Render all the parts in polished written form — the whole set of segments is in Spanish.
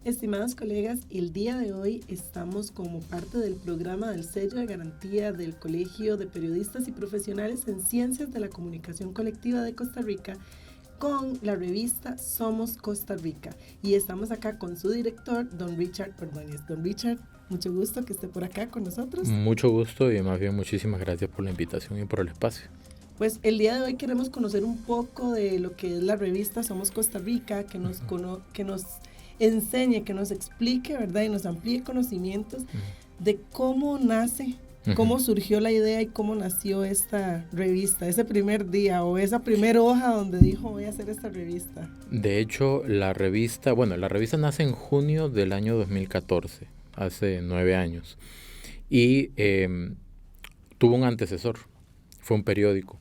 Estimados colegas, el día de hoy estamos como parte del programa del sello de garantía del Colegio de Periodistas y Profesionales en Ciencias de la Comunicación Colectiva de Costa Rica con la revista Somos Costa Rica. Y estamos acá con su director, don Richard Ordóñez. Don Richard, mucho gusto que esté por acá con nosotros. Mucho gusto y más bien muchísimas gracias por la invitación y por el espacio. Pues el día de hoy queremos conocer un poco de lo que es la revista Somos Costa Rica, que nos enseñe, que nos explique, ¿verdad? Y nos amplíe conocimientos de cómo nace, cómo surgió la idea y cómo nació esta revista, ese primer día o esa primera hoja donde dijo voy a hacer esta revista. De hecho, la revista nace en junio del año 2014, hace 9 años, y tuvo un antecesor, fue un periódico.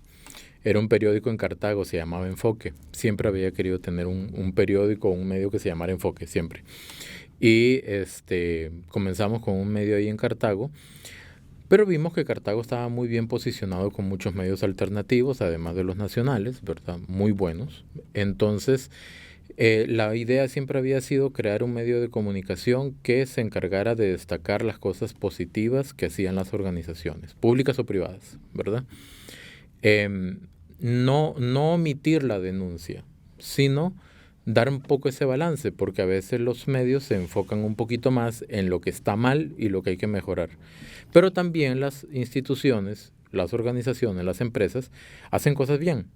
Era un periódico en Cartago, se llamaba Enfoque. Siempre había querido tener un periódico o un medio que se llamara Enfoque, siempre. Y comenzamos con un medio ahí en Cartago, pero vimos que Cartago estaba muy bien posicionado con muchos medios alternativos, además de los nacionales, ¿verdad? Muy buenos. Entonces, la idea siempre había sido crear un medio de comunicación que se encargara de destacar las cosas positivas que hacían las organizaciones, públicas o privadas, ¿verdad? No omitir la denuncia, sino dar un poco ese balance, porque a veces los medios se enfocan un poquito más en lo que está mal y lo que hay que mejorar. Pero también las instituciones, las organizaciones, las empresas hacen cosas bien.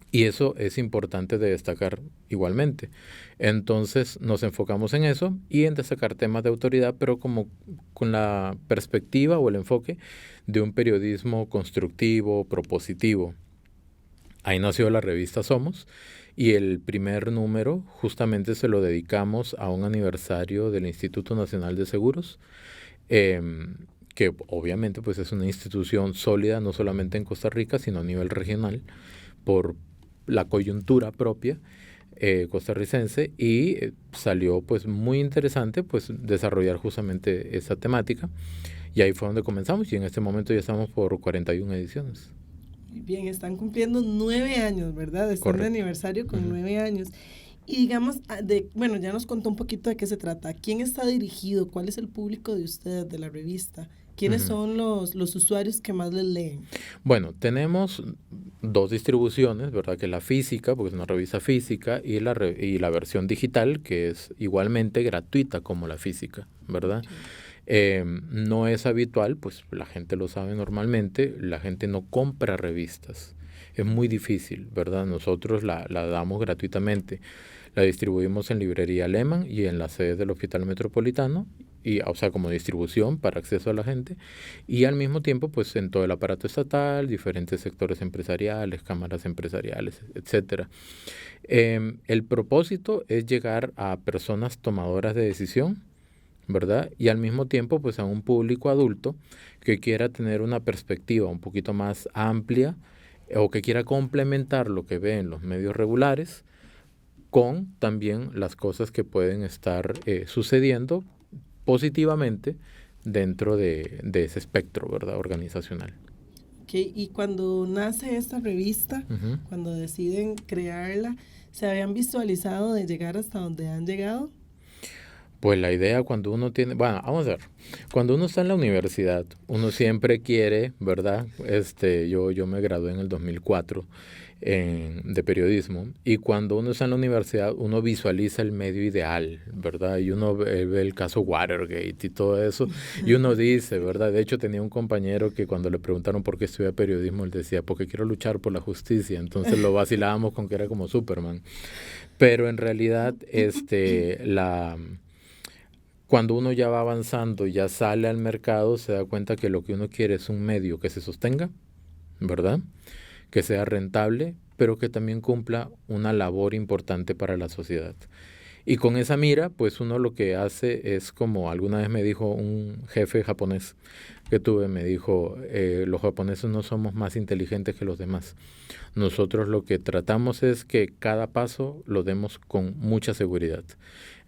Y eso es importante de destacar igualmente. Entonces nos enfocamos en eso y en destacar temas de autoridad, pero como con la perspectiva o el enfoque de un periodismo constructivo, propositivo. Ahí nació la revista Somos y el primer número justamente se lo dedicamos a un aniversario del Instituto Nacional de Seguros, que obviamente pues es una institución sólida no solamente en Costa Rica, sino a nivel regional, por la coyuntura propia costarricense, y salió pues muy interesante pues desarrollar justamente esa temática, y ahí fue donde comenzamos y en este momento ya estamos por 41 ediciones. Muy bien, están cumpliendo 9 años, ¿verdad? Están de aniversario con 9 años. Y digamos, ya nos contó un poquito de qué se trata. ¿A quién está dirigido? ¿Cuál es el público de ustedes, de la revista? ¿Quiénes son los usuarios que más les leen? Bueno, tenemos 2 distribuciones, ¿verdad? Que es la física, porque es una revista física, y la versión digital, que es igualmente gratuita como la física, ¿verdad? No es habitual, pues la gente lo sabe normalmente, la gente no compra revistas. Es muy difícil, ¿verdad? Nosotros la damos gratuitamente. La distribuimos en Librería Alemán y en las sedes del Hospital Metropolitano, o sea, como distribución para acceso a la gente, y al mismo tiempo pues en todo el aparato estatal, diferentes sectores empresariales, cámaras empresariales, etcétera. El propósito es llegar a personas tomadoras de decisión, ¿verdad? Y al mismo tiempo pues a un público adulto que quiera tener una perspectiva un poquito más amplia o que quiera complementar lo que ve en los medios regulares con también las cosas que pueden estar sucediendo positivamente dentro de ese espectro, ¿verdad? Organizacional. Okay. Y cuando nace esta revista, cuando deciden crearla, ¿se habían visualizado de llegar hasta donde han llegado? Pues la idea cuando uno tiene, bueno, vamos a ver, cuando uno está en la universidad, uno siempre quiere, ¿verdad? Yo me gradué en el 2004 de periodismo, y cuando uno está en la universidad uno visualiza el medio ideal, ¿verdad? Y uno ve el caso Watergate y todo eso, y uno dice, ¿verdad? De hecho tenía un compañero que cuando le preguntaron por qué estudia periodismo, él decía, porque quiero luchar por la justicia, entonces lo vacilábamos con que era como Superman. Pero en realidad, cuando uno ya va avanzando, ya sale al mercado, se da cuenta que lo que uno quiere es un medio que se sostenga, ¿verdad? Que sea rentable, pero que también cumpla una labor importante para la sociedad. Y con esa mira, pues uno lo que hace es, como alguna vez me dijo un jefe japonés que tuve, me dijo, los japoneses no somos más inteligentes que los demás. Nosotros lo que tratamos es que cada paso lo demos con mucha seguridad.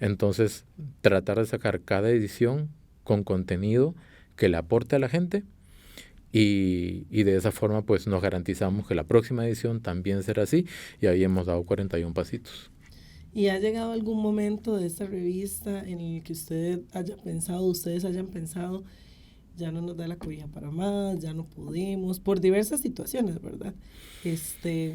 Entonces, tratar de sacar cada edición con contenido que le aporte a la gente, y de esa forma pues nos garantizamos que la próxima edición también será así, y ahí hemos dado 41 pasitos. ¿Y ha llegado algún momento de esta revista en el que ustedes hayan pensado, ya no nos da la cobija para más, ya no podemos, por diversas situaciones, ¿verdad?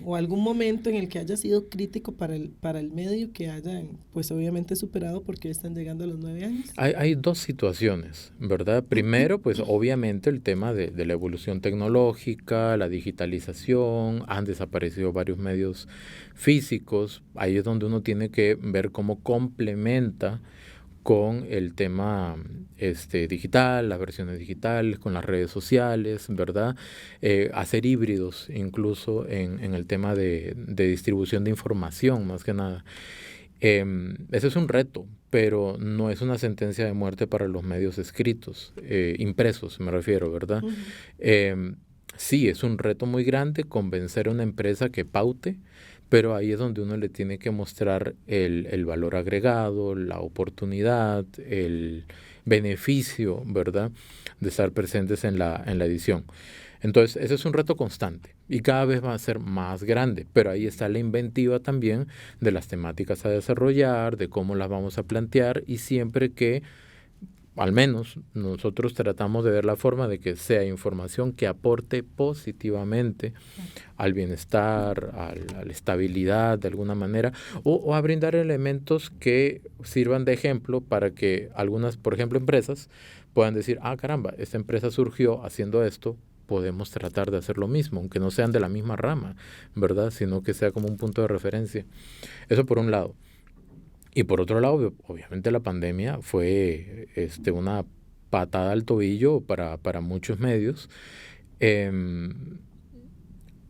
O algún momento en el que haya sido crítico para el medio, que hayan, pues obviamente superado porque están llegando a los 9 años? Hay dos situaciones, ¿verdad? Primero, pues obviamente el tema de la evolución tecnológica, la digitalización, han desaparecido varios medios físicos, ahí es donde uno tiene que ver cómo complementa con el tema digital, las versiones digitales, con las redes sociales, ¿verdad? Hacer híbridos incluso en el tema de distribución de información, más que nada. Ese es un reto, pero no es una sentencia de muerte para los medios escritos, impresos me refiero, ¿verdad? Sí, es un reto muy grande convencer a una empresa que paute, pero ahí es donde uno le tiene que mostrar el valor agregado, la oportunidad, el beneficio, ¿verdad?, de estar presentes en la edición. Entonces, ese es un reto constante y cada vez va a ser más grande, pero ahí está la inventiva también de las temáticas a desarrollar, de cómo las vamos a plantear y siempre que al menos nosotros tratamos de ver la forma de que sea información que aporte positivamente al bienestar, a la estabilidad de alguna manera, o a brindar elementos que sirvan de ejemplo para que algunas, por ejemplo, empresas puedan decir, ah, caramba, esta empresa surgió haciendo esto, podemos tratar de hacer lo mismo, aunque no sean de la misma rama, ¿verdad? Sino que sea como un punto de referencia. Eso por un lado. Y por otro lado, obviamente la pandemia fue una patada al tobillo para muchos medios.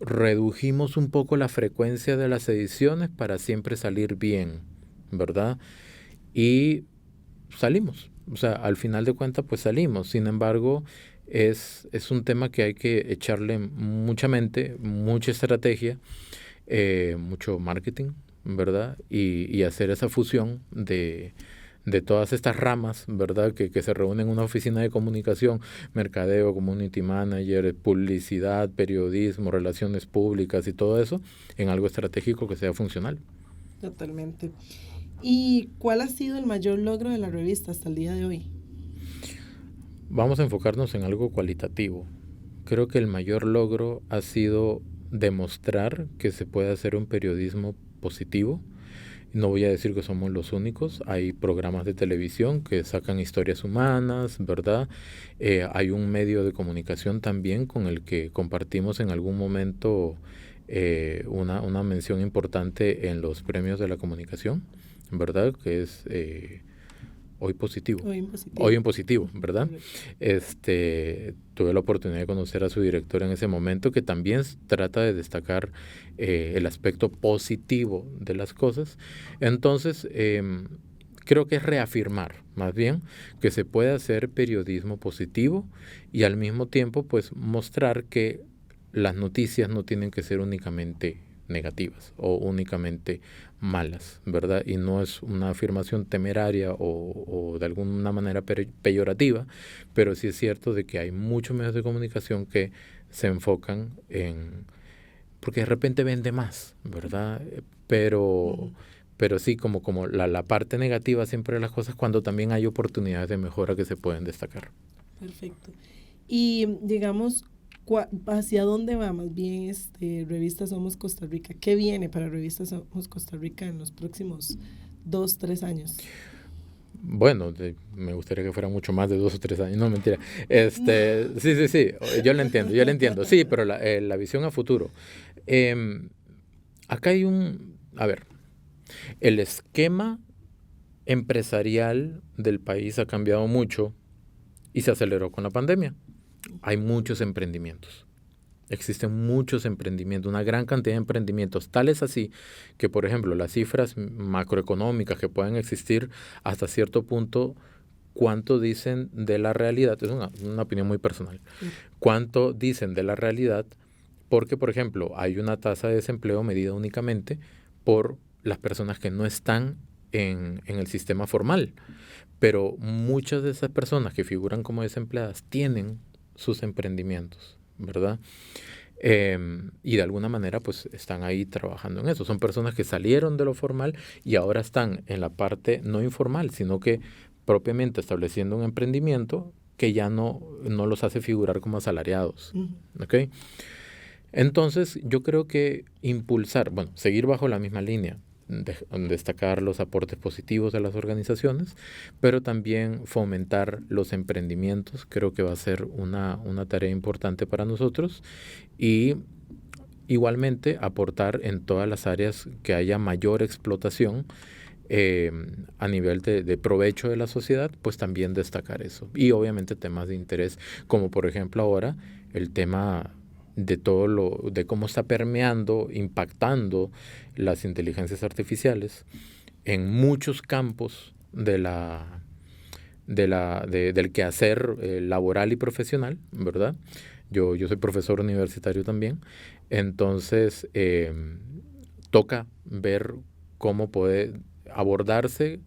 Redujimos un poco la frecuencia de las ediciones para siempre salir bien, ¿verdad? Y salimos. O sea, al final de cuentas, pues salimos. Sin embargo, es un tema que hay que echarle mucha mente, mucha estrategia, mucho marketing, ¿verdad? Y hacer esa fusión de todas estas ramas, ¿verdad? Que se reúnen en una oficina de comunicación, mercadeo, community manager, publicidad, periodismo, relaciones públicas y todo eso, en algo estratégico que sea funcional. Totalmente. ¿Y cuál ha sido el mayor logro de la revista hasta el día de hoy? Vamos a enfocarnos en algo cualitativo. Creo que el mayor logro ha sido demostrar que se puede hacer un periodismo positivo. No voy a decir que somos los únicos, hay programas de televisión que sacan historias humanas, ¿verdad? Hay un medio de comunicación también con el que compartimos en algún momento una mención importante en los premios de la comunicación, ¿verdad? Que es Hoy Positivo. Hoy en Positivo, ¿verdad? Tuve la oportunidad de conocer a su director en ese momento, que también trata de destacar el aspecto positivo de las cosas. Entonces, creo que es reafirmar, más bien, que se puede hacer periodismo positivo y al mismo tiempo, pues, mostrar que las noticias no tienen que ser únicamente negativas o únicamente malas, ¿verdad? Y no es una afirmación temeraria o de alguna manera peyorativa, pero sí es cierto de que hay muchos medios de comunicación que se enfocan en, porque de repente vende más, ¿verdad? Pero sí, como la parte negativa siempre de las cosas, cuando también hay oportunidades de mejora que se pueden destacar. Perfecto. Y digamos, ¿hacia dónde va más bien Revista Somos Costa Rica? ¿Qué viene para Revista Somos Costa Rica en los próximos 2, 3 años? Bueno, me gustaría que fuera mucho más de 2 o 3 años, no, mentira. Sí, yo lo entiendo, sí, pero la visión a futuro. Acá hay el esquema empresarial del país ha cambiado mucho y se aceleró con la pandemia. Hay muchos emprendimientos. Existen muchos emprendimientos, una gran cantidad de emprendimientos, tales así que, por ejemplo, las cifras macroeconómicas que pueden existir hasta cierto punto, ¿cuánto dicen de la realidad? Es una opinión muy personal. ¿Cuánto dicen de la realidad? Porque, por ejemplo, hay una tasa de desempleo medida únicamente por las personas que no están en el sistema formal. Pero muchas de esas personas que figuran como desempleadas tienen sus emprendimientos, ¿verdad? Y de alguna manera pues están ahí trabajando en eso. Son personas que salieron de lo formal y ahora están en la parte no informal, sino que propiamente estableciendo un emprendimiento que ya no los hace figurar como asalariados. ¿Ok? Entonces yo creo que impulsar, bueno, seguir bajo la misma línea, destacar los aportes positivos de las organizaciones, pero también fomentar los emprendimientos, creo que va a ser una tarea importante para nosotros, y igualmente aportar en todas las áreas que haya mayor explotación a nivel de provecho de la sociedad, pues también destacar eso. Y obviamente temas de interés, como por ejemplo ahora el tema de de cómo está permeando, impactando las inteligencias artificiales en muchos campos del quehacer laboral y profesional, ¿verdad? Yo soy profesor universitario también, entonces toca ver cómo puede abordarse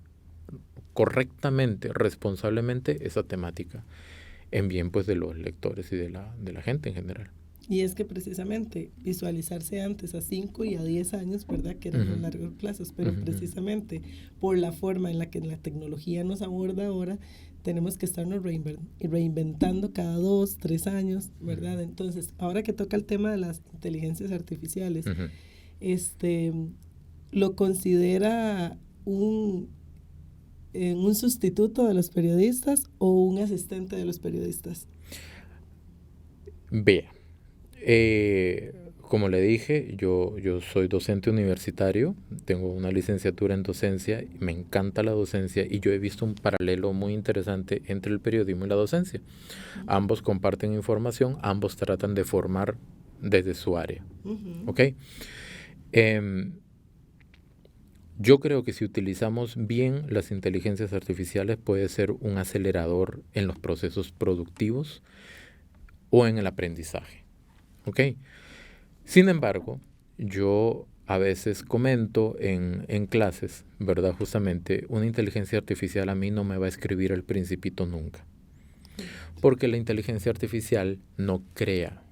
correctamente, responsablemente esa temática en bien pues de los lectores y de la gente en general. Y es que precisamente visualizarse antes a 5 y a 10 años, ¿verdad? Que eran los largos plazos, pero precisamente por la forma en la que la tecnología nos aborda ahora, tenemos que estarnos reinventando cada 2, 3 años, ¿verdad? Entonces, ahora que toca el tema de las inteligencias artificiales, ¿lo considera un sustituto de los periodistas o un asistente de los periodistas? Vea. Como le dije, yo soy docente universitario, tengo una licenciatura en docencia, me encanta la docencia y yo he visto un paralelo muy interesante entre el periodismo y la docencia. Ambos comparten información, ambos tratan de formar desde su área. ¿Ok? Yo creo que si utilizamos bien las inteligencias artificiales puede ser un acelerador en los procesos productivos o en el aprendizaje. ¿Ok? Sin embargo, yo a veces comento en clases, ¿verdad? Justamente, una inteligencia artificial a mí no me va a escribir El Principito nunca. Porque la inteligencia artificial no crea,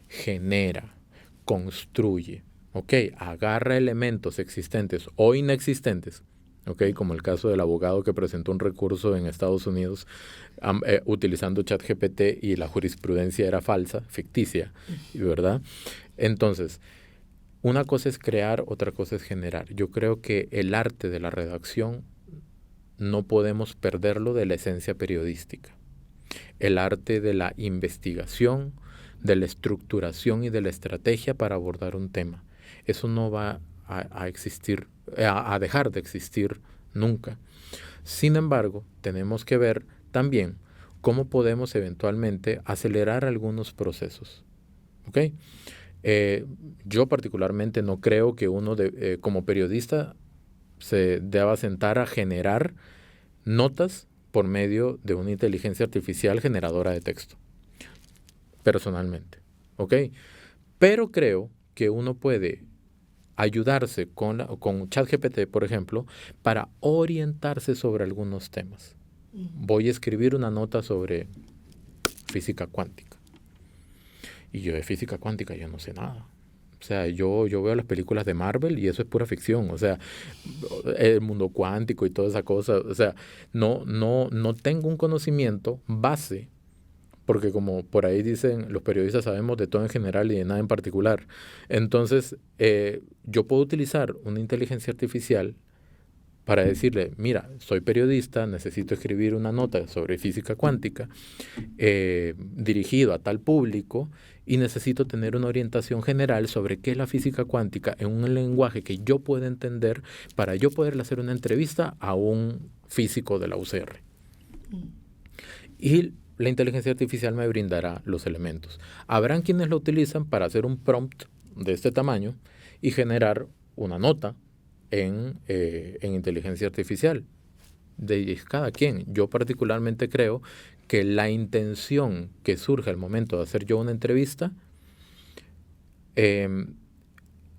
genera, construye, ¿ok? Agarra elementos existentes o inexistentes, ¿ok? Como el caso del abogado que presentó un recurso en Estados Unidos utilizando ChatGPT y la jurisprudencia era falsa, ficticia, ¿verdad? Entonces, una cosa es crear, otra cosa es generar. Yo creo que el arte de la redacción no podemos perderlo de la esencia periodística. El arte de la investigación, de la estructuración y de la estrategia para abordar un tema. Eso no va a existir, a dejar de existir nunca. Sin embargo, tenemos que ver también cómo podemos eventualmente acelerar algunos procesos. ¿Ok? Yo particularmente no creo que uno como periodista se deba sentar a generar notas por medio de una inteligencia artificial generadora de texto. Personalmente. ¿Ok? Pero creo que uno puede ayudarse con ChatGPT, por ejemplo, para orientarse sobre algunos temas. Voy a escribir una nota sobre física cuántica. Y yo de física cuántica yo no sé nada. O sea, yo veo las películas de Marvel y eso es pura ficción. O sea, el mundo cuántico y toda esa cosa. O sea, no tengo un conocimiento base, porque como por ahí dicen, los periodistas sabemos de todo en general y de nada en particular. Entonces, yo puedo utilizar una inteligencia artificial para decirle, mira, soy periodista, necesito escribir una nota sobre física cuántica dirigido a tal público y necesito tener una orientación general sobre qué es la física cuántica en un lenguaje que yo pueda entender para yo poderle hacer una entrevista a un físico de la UCR. Y la inteligencia artificial me brindará los elementos. Habrán quienes lo utilizan para hacer un prompt de este tamaño y generar una nota en inteligencia artificial. De cada quien. Yo particularmente creo que la intención que surge al momento de hacer yo una entrevista,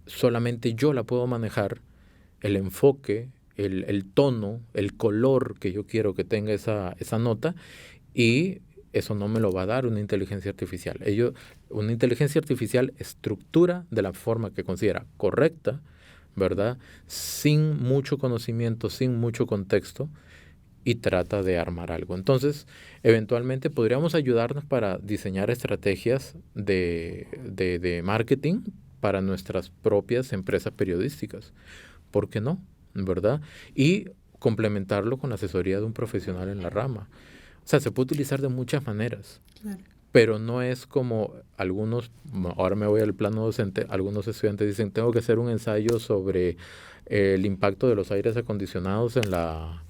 solamente yo la puedo manejar, el enfoque, el tono, el color que yo quiero que tenga esa nota y eso no me lo va a dar una inteligencia artificial. Una inteligencia artificial estructura de la forma que considera correcta, ¿verdad? Sin mucho conocimiento, sin mucho contexto, y trata de armar algo. Entonces, eventualmente podríamos ayudarnos para diseñar estrategias de marketing para nuestras propias empresas periodísticas. ¿Por qué no? ¿Verdad? Y complementarlo con la asesoría de un profesional en la rama. O sea, se puede utilizar de muchas maneras. Claro. Pero no es como algunos, ahora me voy al plano docente, algunos estudiantes dicen, tengo que hacer un ensayo sobre el impacto de los aires acondicionados en la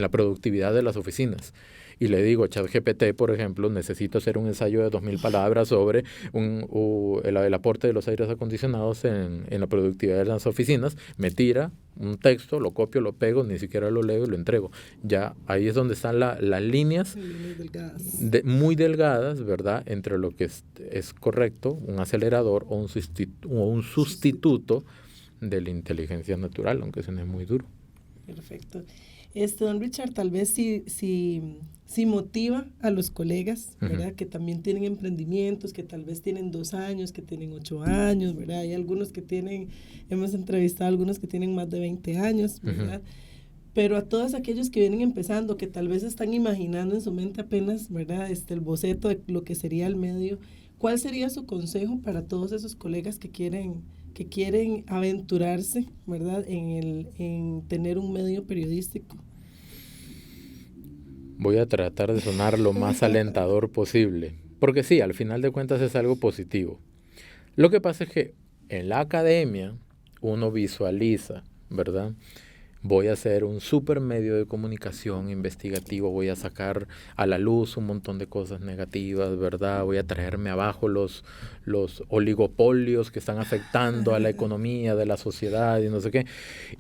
productividad de las oficinas. Y le digo, ChatGPT, por ejemplo, necesito hacer un ensayo de 2000 palabras sobre el aporte de los aires acondicionados en la productividad de las oficinas. Me tira un texto, lo copio, lo pego, ni siquiera lo leo y lo entrego. Ya ahí es donde están las líneas muy delgadas, ¿verdad? Entre lo que es correcto, un acelerador o un sustituto de la inteligencia natural, aunque suene muy duro. Perfecto. Don Richard, tal vez si motiva a los colegas, ¿verdad? Uh-huh. Que también tienen emprendimientos, que tal vez tienen 2 años, que tienen 8 años, ¿verdad? Hay algunos que hemos entrevistado a algunos que tienen más de 20 años, ¿verdad? Uh-huh. Pero a todos aquellos que vienen empezando, que tal vez están imaginando en su mente apenas, ¿verdad? El boceto de lo que sería el medio, ¿cuál sería su consejo para todos esos colegas que quieren aventurarse, ¿verdad? En tener un medio periodístico? Voy a tratar de sonar lo más alentador posible, porque sí, al final de cuentas es algo positivo. Lo que pasa es que en la academia uno visualiza, ¿verdad? Voy a hacer un super medio de comunicación investigativo, voy a sacar a la luz un montón de cosas negativas, ¿verdad? Voy a traerme abajo los oligopolios que están afectando a la economía de la sociedad y no sé qué.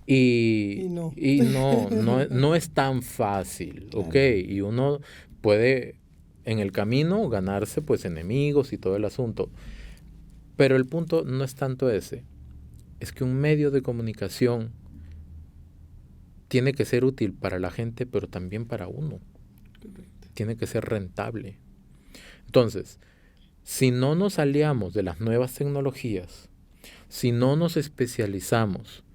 Y no es tan fácil, claro. ¿Ok? Y uno puede en el camino ganarse pues enemigos y todo el asunto. Pero el punto no es tanto ese, es que un medio de comunicación tiene que ser útil para la gente, pero también para uno. Correcto. Tiene que ser rentable. Entonces, si no nos aliamos de las nuevas tecnologías, si no nos especializamos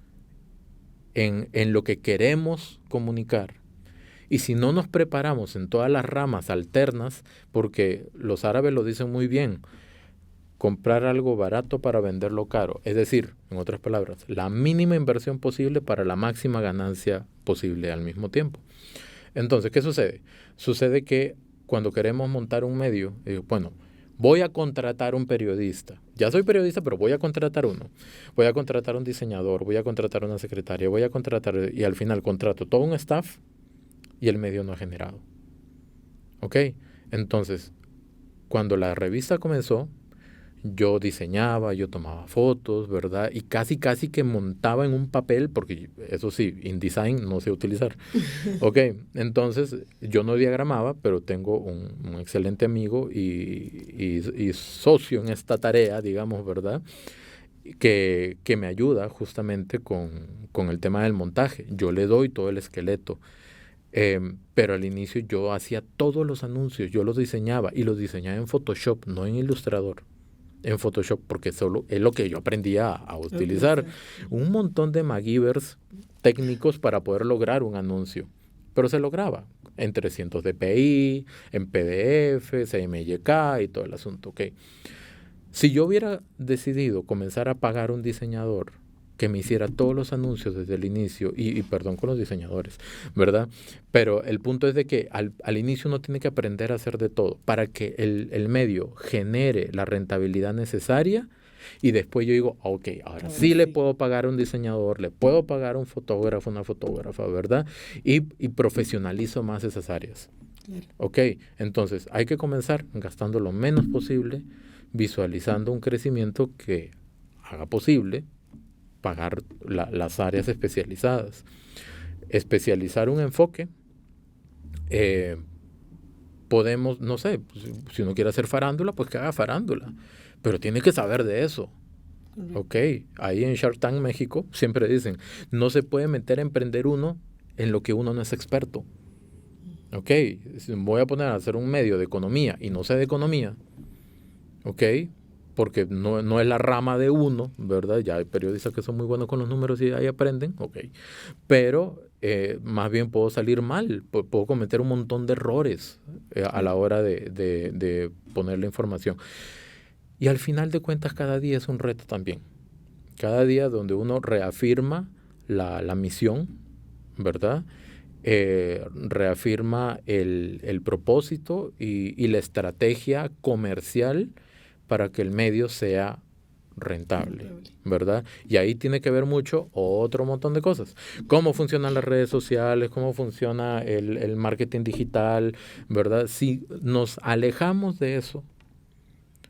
en lo que queremos comunicar, y si no nos preparamos en todas las ramas alternas, porque los árabes lo dicen muy bien, comprar algo barato para venderlo caro. Es decir, en otras palabras, la mínima inversión posible para la máxima ganancia posible al mismo tiempo. Entonces, ¿qué sucede? Sucede que cuando queremos montar un medio, bueno, voy a contratar un periodista. Ya soy periodista, pero voy a contratar uno. Voy a contratar un diseñador, voy a contratar una secretaria, y al final contrato todo un staff y el medio no ha generado. ¿Ok? Entonces, cuando la revista comenzó, yo diseñaba, yo tomaba fotos, ¿verdad? Y casi que montaba en un papel, porque eso sí, InDesign no sé utilizar. Ok, entonces yo no diagramaba, pero tengo un excelente amigo y socio en esta tarea, digamos, ¿verdad? Que me ayuda justamente con el tema del montaje. Yo le doy todo el esqueleto. Pero al inicio yo hacía todos los anuncios, yo los diseñaba y los diseñaba en Photoshop, no en Illustrator. En Photoshop, porque solo es lo que yo aprendí a utilizar. Un montón de MacGyvers técnicos para poder lograr un anuncio. Pero se lograba en 300 dpi, en PDF, CMYK y todo el asunto. Okay. Si yo hubiera decidido comenzar a pagar un diseñador que me hiciera todos los anuncios desde el inicio, y perdón con los diseñadores, ¿verdad? Pero el punto es de que al inicio uno tiene que aprender a hacer de todo para que el medio genere la rentabilidad necesaria y después yo digo, ok, ahora sí le puedo pagar a un diseñador, le puedo pagar a un fotógrafo, una fotógrafa, ¿verdad? Y profesionalizo más esas áreas. Claro. Ok, entonces hay que comenzar gastando lo menos posible, visualizando un crecimiento que haga posible pagar las áreas especializadas, especializar un enfoque. Podemos, no sé, si uno quiere hacer farándula, pues que haga farándula, pero tiene que saber de eso. Ok, ahí en Shark Tank México siempre dicen, no se puede meter a emprender uno en lo que uno no es experto. Ok, si voy a poner a hacer un medio de economía y no sé de economía, ok, porque no es la rama de uno, ¿verdad? Ya hay periodistas que son muy buenos con los números y ahí aprenden, ok, pero más bien puedo salir mal, puedo cometer un montón de errores a la hora de poner la información. Y al final de cuentas cada día es un reto también. Cada día donde uno reafirma la misión, ¿verdad? Reafirma el propósito y la estrategia comercial para que el medio sea rentable, ¿verdad? Y ahí tiene que ver mucho otro montón de cosas. Cómo funcionan las redes sociales, cómo funciona el marketing digital, ¿verdad? Si nos alejamos de eso,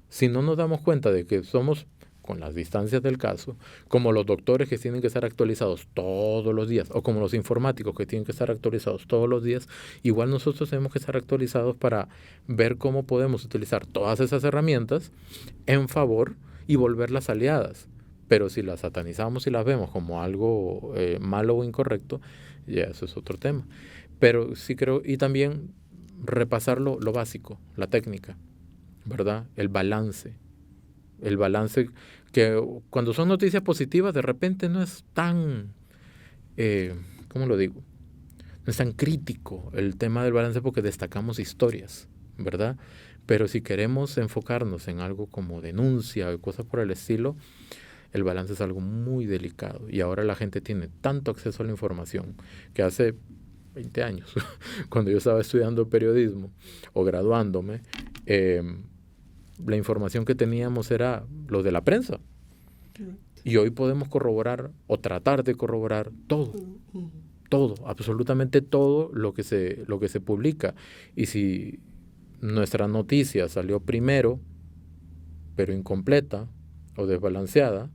si no nos damos cuenta de que somos, con las distancias del caso, como los doctores que tienen que estar actualizados todos los días, o como los informáticos que tienen que estar actualizados todos los días, igual nosotros tenemos que estar actualizados para ver cómo podemos utilizar todas esas herramientas en favor y volverlas aliadas. Pero si las satanizamos y las vemos como algo malo o incorrecto, ya eso es otro tema. Pero sí creo, y también repasar lo básico, la técnica, ¿verdad? El balance que cuando son noticias positivas de repente no es tan, ¿cómo lo digo? No es tan crítico el tema del balance porque destacamos historias, ¿verdad? Pero si queremos enfocarnos en algo como denuncia o cosas por el estilo, el balance es algo muy delicado y ahora la gente tiene tanto acceso a la información que hace 20 años, cuando yo estaba estudiando periodismo o graduándome, la información que teníamos era lo de la prensa. Y hoy podemos corroborar o tratar de corroborar todo, absolutamente todo lo que se publica. Y si nuestra noticia salió primero, pero incompleta o desbalanceada,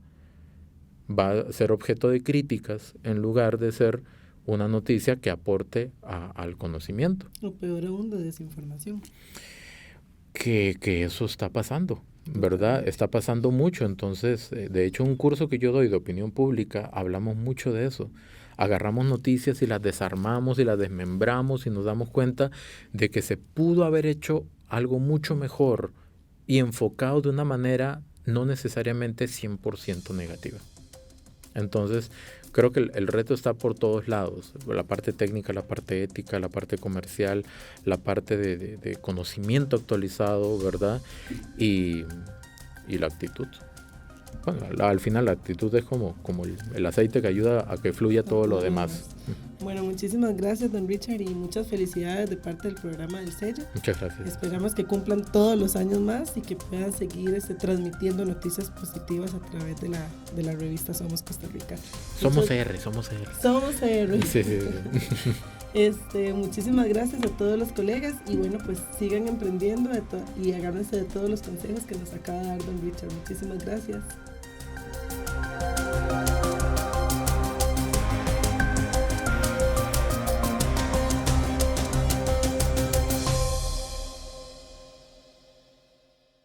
va a ser objeto de críticas en lugar de ser una noticia que aporte al conocimiento. O peor aún, de desinformación. Que eso está pasando, ¿verdad? Está pasando mucho. Entonces, de hecho, un curso que yo doy de opinión pública, hablamos mucho de eso. Agarramos noticias y las desarmamos y las desmembramos y nos damos cuenta de que se pudo haber hecho algo mucho mejor y enfocado de una manera no necesariamente 100% negativa. Entonces, creo que el reto está por todos lados, la parte técnica, la parte ética, la parte comercial, la parte de conocimiento actualizado, ¿verdad? Y la actitud. Bueno, al final la actitud es como el aceite que ayuda a que fluya todo lo demás. Bueno, muchísimas gracias, don Richard, y muchas felicidades de parte del programa del sello. Muchas gracias. Esperamos que cumplan todos los años más y que puedan seguir transmitiendo noticias positivas a través de la revista Somos Costa Rica. Somos R. Somos R. Sí. Muchísimas gracias a todos los colegas y bueno, pues sigan emprendiendo y agárrense de todos los consejos que nos acaba de dar don Richard. Muchísimas gracias.